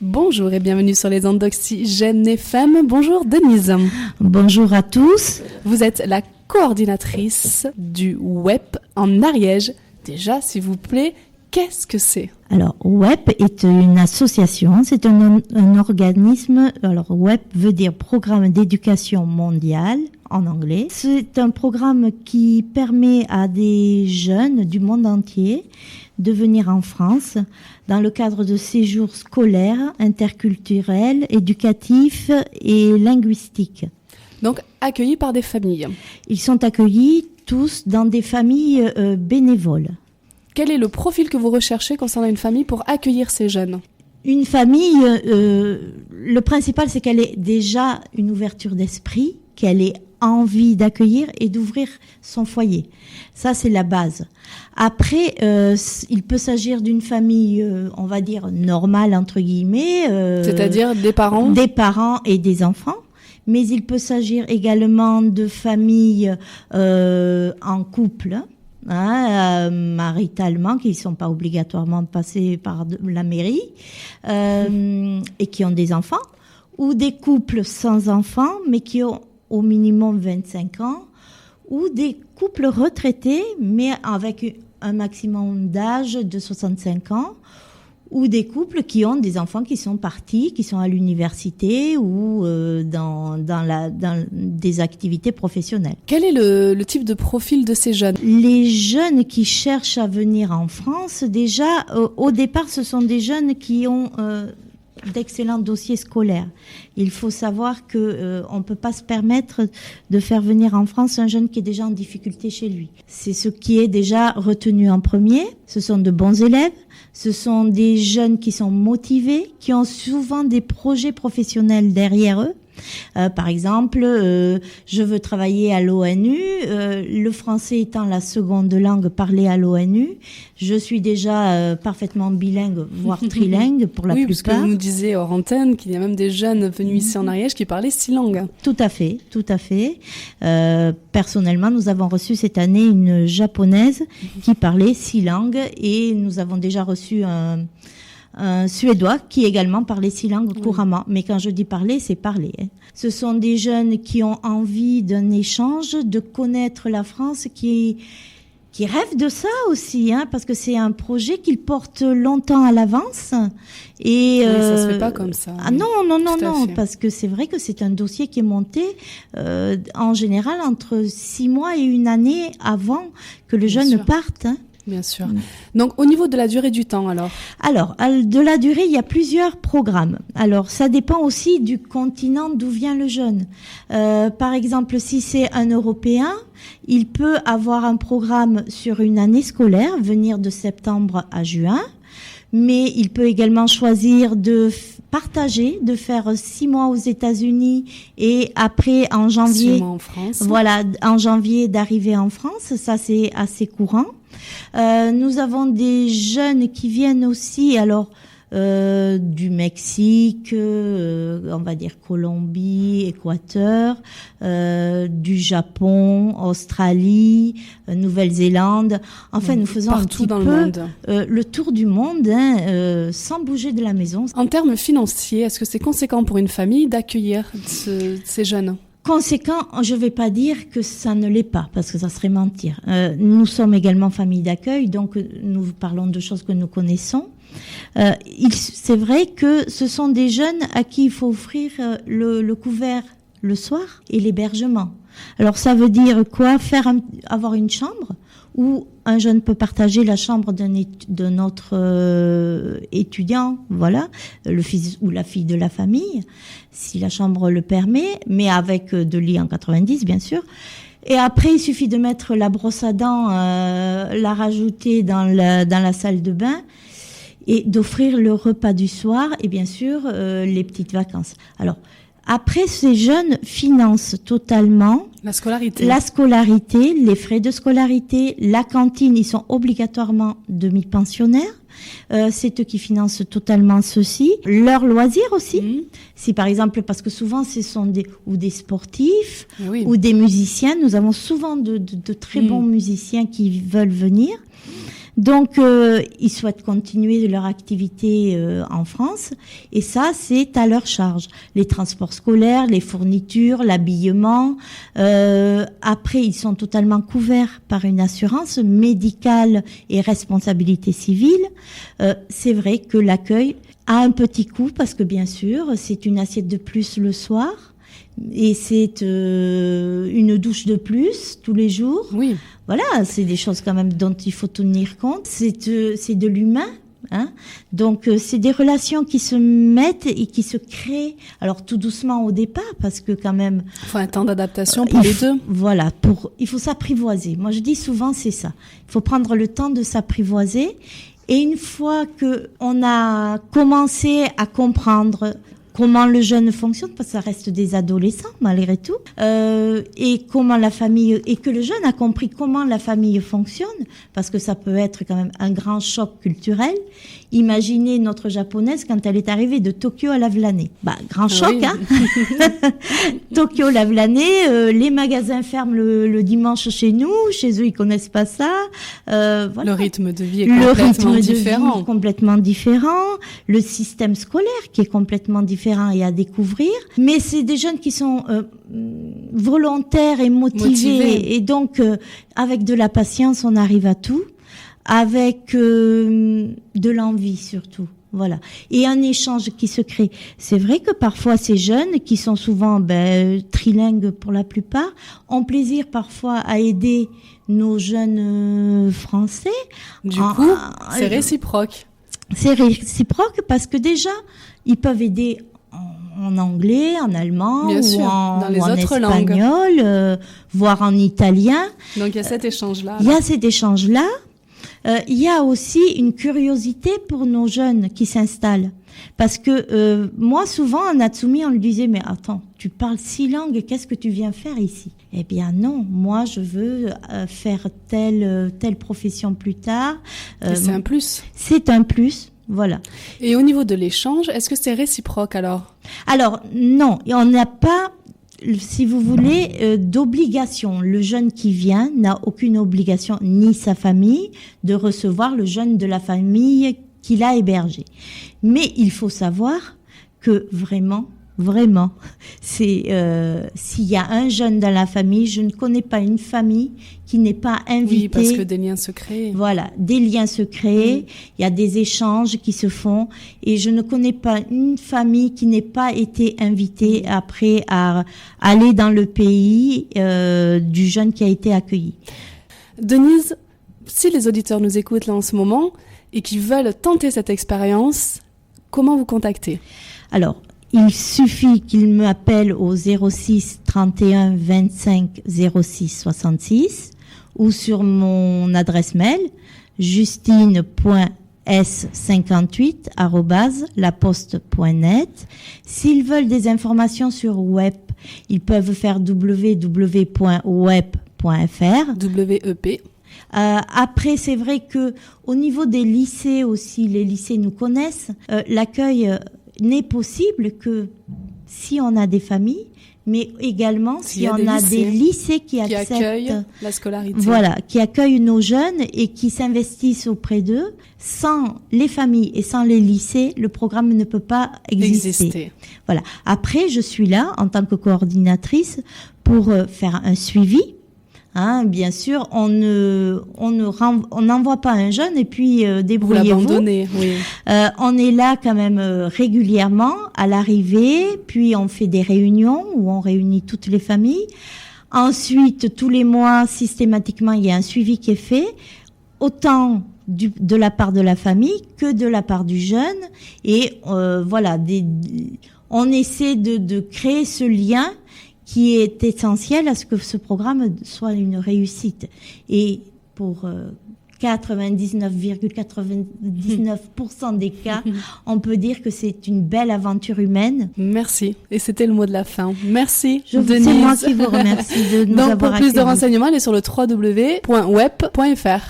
Bonjour et bienvenue sur les ondes d'Oxygène FM. Bonjour Denise. Bonjour à tous. Vous êtes la coordinatrice du WEP en Ariège. Déjà, s'il vous plaît, qu'est-ce que c'est ? Alors, WEP est une association, c'est un organisme. Alors, WEP veut dire Programme d'éducation mondiale en anglais. C'est un programme qui permet à des jeunes du monde entier de venir en France dans le cadre de séjours scolaires, interculturels, éducatifs et linguistiques. Donc, accueillis par des familles. Ils sont accueillis tous dans des familles bénévoles. Quel est le profil que vous recherchez concernant une famille pour accueillir ces jeunes ? Une famille, le principal, c'est qu'elle ait déjà une ouverture d'esprit, qu'elle ait envie d'accueillir et d'ouvrir son foyer. Ça, c'est la base. Après, il peut s'agir d'une famille, on va dire, normale, entre guillemets. C'est-à-dire des parents ? Des parents et des enfants. Mais il peut s'agir également de familles en couple, maritalement, qui ne sont pas obligatoirement passés par la mairie, et qui ont des enfants, ou des couples sans enfants, mais qui ont au minimum 25 ans, ou des couples retraités, mais avec un maximum d'âge de 65 ans, ou des couples qui ont des enfants qui sont partis, qui sont à l'université ou dans des activités professionnelles. Quel est le type de profil de ces jeunes ? Les jeunes qui cherchent à venir en France, déjà, au départ, ce sont des jeunes qui ont d'excellents dossiers scolaires. Il faut savoir que on peut pas se permettre de faire venir en France un jeune qui est déjà en difficulté chez lui. C'est ce qui est déjà retenu en premier. Ce sont de bons élèves. Ce sont des jeunes qui sont motivés, qui ont souvent des projets professionnels derrière eux. Par exemple, je veux travailler à l'ONU, le français étant la seconde langue parlée à l'ONU, je suis déjà parfaitement bilingue, voire trilingue pour la plupart. Oui, parce que vous nous disiez hors antenne qu'il y a même des jeunes venus ici en Ariège qui parlaient 6 langues. Tout à fait, tout à fait. Personnellement, nous avons reçu cette année une japonaise qui parlait 6 langues et nous avons déjà reçu un Suédois qui également parlait 6 langues couramment. Mais quand je dis parler, c'est parler. Ce sont des jeunes qui ont envie d'un échange, de connaître la France, qui rêvent de ça aussi, parce que c'est un projet qu'ils portent longtemps à l'avance. Et ça se fait pas comme ça. Ah non, parce que c'est vrai que c'est un dossier qui est monté en général entre 6 mois et 1 année avant que le jeune ne parte. Bien sûr. Donc, au niveau de la durée du temps, alors, de la durée, il y a plusieurs programmes. Alors, ça dépend aussi du continent d'où vient le jeune. Par exemple, si c'est un Européen, il peut avoir un programme sur 1 année scolaire, venir de septembre à juin. Mais il peut également choisir de partager, de faire 6 mois aux États-Unis et après en janvier, 6 mois en France. Voilà, en janvier d'arriver en France. Ça, c'est assez courant. Nous avons des jeunes qui viennent aussi, du Mexique, on va dire Colombie, Équateur, du Japon, Australie, Nouvelle-Zélande. Enfin, nous faisons partout un petit dans peu le monde. Le tour du monde, sans bouger de la maison. En termes financiers, est-ce que c'est conséquent pour une famille d'accueillir ces jeunes ? Conséquent, je ne vais pas dire que ça ne l'est pas, parce que ça serait mentir. Nous sommes également famille d'accueil, donc nous parlons de choses que nous connaissons. C'est vrai que ce sont des jeunes à qui il faut offrir le couvert le soir et l'hébergement. Alors ça veut dire quoi ? Avoir une chambre où un jeune peut partager la chambre d'un autre étudiant, voilà, le fils ou la fille de la famille, si la chambre le permet, mais avec de lits en 90 bien sûr. Et après, il suffit de mettre la brosse à dents, la rajouter dans la salle de bain et d'offrir le repas du soir et bien sûr les petites vacances. Alors, après, ces jeunes financent totalement la scolarité, les frais de scolarité, la cantine, ils sont obligatoirement demi-pensionnaires. C'est eux qui financent totalement ceci. Leurs loisirs aussi. Si par exemple, parce que souvent ce sont des sportifs ou des musiciens, nous avons souvent de très bons musiciens qui veulent venir. Donc, ils souhaitent continuer leur activité en France, et ça, c'est à leur charge. Les transports scolaires, les fournitures, l'habillement. Après, ils sont totalement couverts par une assurance médicale et responsabilité civile. C'est vrai que l'accueil a un petit coût, parce que bien sûr, c'est une assiette de plus le soir. Et c'est une douche de plus tous les jours. Oui. Voilà, c'est des choses quand même dont il faut tenir compte. C'est de l'humain. Hein. Donc c'est des relations qui se mettent et qui se créent. Alors tout doucement au départ, parce que quand même. Il faut un temps d'adaptation pour les deux. Voilà, il faut s'apprivoiser. Moi je dis souvent c'est ça. Il faut prendre le temps de s'apprivoiser. Et une fois que on a commencé à comprendre comment le jeune fonctionne, parce que ça reste des adolescents malgré tout, et comment la famille, et que le jeune a compris comment la famille fonctionne, parce que ça peut être quand même un grand choc culturel. Imaginez notre japonaise quand elle est arrivée de Tokyo à Lavelanet. Grand choc, oui. Hein. Tokyo, Lavelanet, les magasins ferment le dimanche chez nous, chez eux ils connaissent pas ça. Voilà. Le rythme de vie est complètement différent. Complètement différent. Le système scolaire qui est complètement différent et à découvrir. Mais c'est des jeunes qui sont volontaires et motivés. Et donc, avec de la patience, on arrive à tout. Avec de l'envie surtout. Voilà. Et un échange qui se crée. C'est vrai que parfois ces jeunes, qui sont souvent trilingues pour la plupart, ont plaisir parfois à aider nos jeunes français. Du coup, c'est réciproque. C'est réciproque parce que déjà, ils peuvent aider en anglais, en allemand, bien sûr, dans les ou en autres espagnol, voire en italien. Donc il y a cet échange-là. Il y a cet échange-là. Il y a aussi une curiosité pour nos jeunes qui s'installent. Parce que moi, souvent, à Natsumi, on lui disait « Mais attends, tu parles 6 langues, qu'est-ce que tu viens faire ici ?» Eh bien non, moi, je veux faire telle profession plus tard. C'est un plus. C'est un plus, voilà. Et au niveau de l'échange, est-ce que c'est réciproque alors ? Alors non, on n'a pas... Si vous voulez, d'obligation. Le jeune qui vient n'a aucune obligation, ni sa famille, de recevoir le jeune de la famille qu'il a hébergé. Mais il faut savoir que vraiment, c'est s'il y a un jeune dans la famille, je ne connais pas une famille qui n'est pas invitée. Oui, parce que des liens se créent. Voilà, des liens se créent, il y a des échanges qui se font, et je ne connais pas une famille qui n'ait pas été invitée après à aller dans le pays du jeune qui a été accueilli. Denise, si les auditeurs nous écoutent là en ce moment et qui veulent tenter cette expérience, comment vous contacter ? Alors, il suffit qu'ils m'appellent au 06 31 25 06 66 ou sur mon adresse mail justine.s58@laposte.net. S'ils veulent des informations sur web, ils peuvent faire www.web.fr. WEP. Après, c'est vrai que au niveau des lycées aussi, les lycées nous connaissent. L'accueil n'est possible que si on a des familles, mais également si on a des lycées qui acceptent la scolarité. Voilà, qui accueillent nos jeunes et qui s'investissent auprès d'eux. Sans les familles et sans les lycées, le programme ne peut pas exister. Voilà. Après, je suis là en tant que coordinatrice pour faire un suivi. Hein, bien sûr, on n'envoie pas un jeune et puis débrouillez-vous. Vous l'abandonnez, oui. On est là quand même régulièrement à l'arrivée, puis on fait des réunions où on réunit toutes les familles. Ensuite, tous les mois, systématiquement, il y a un suivi qui est fait, autant de la part de la famille que de la part du jeune. Et voilà, on essaie de créer ce lien qui est essentiel à ce que ce programme soit une réussite. Et pour 99,99% des cas, on peut dire que c'est une belle aventure humaine. Merci. Et c'était le mot de la fin. Merci, Denise. C'est moi qui vous remercie de nous avoir accueillis. Donc, pour plus de renseignements, allez sur le www.web.fr.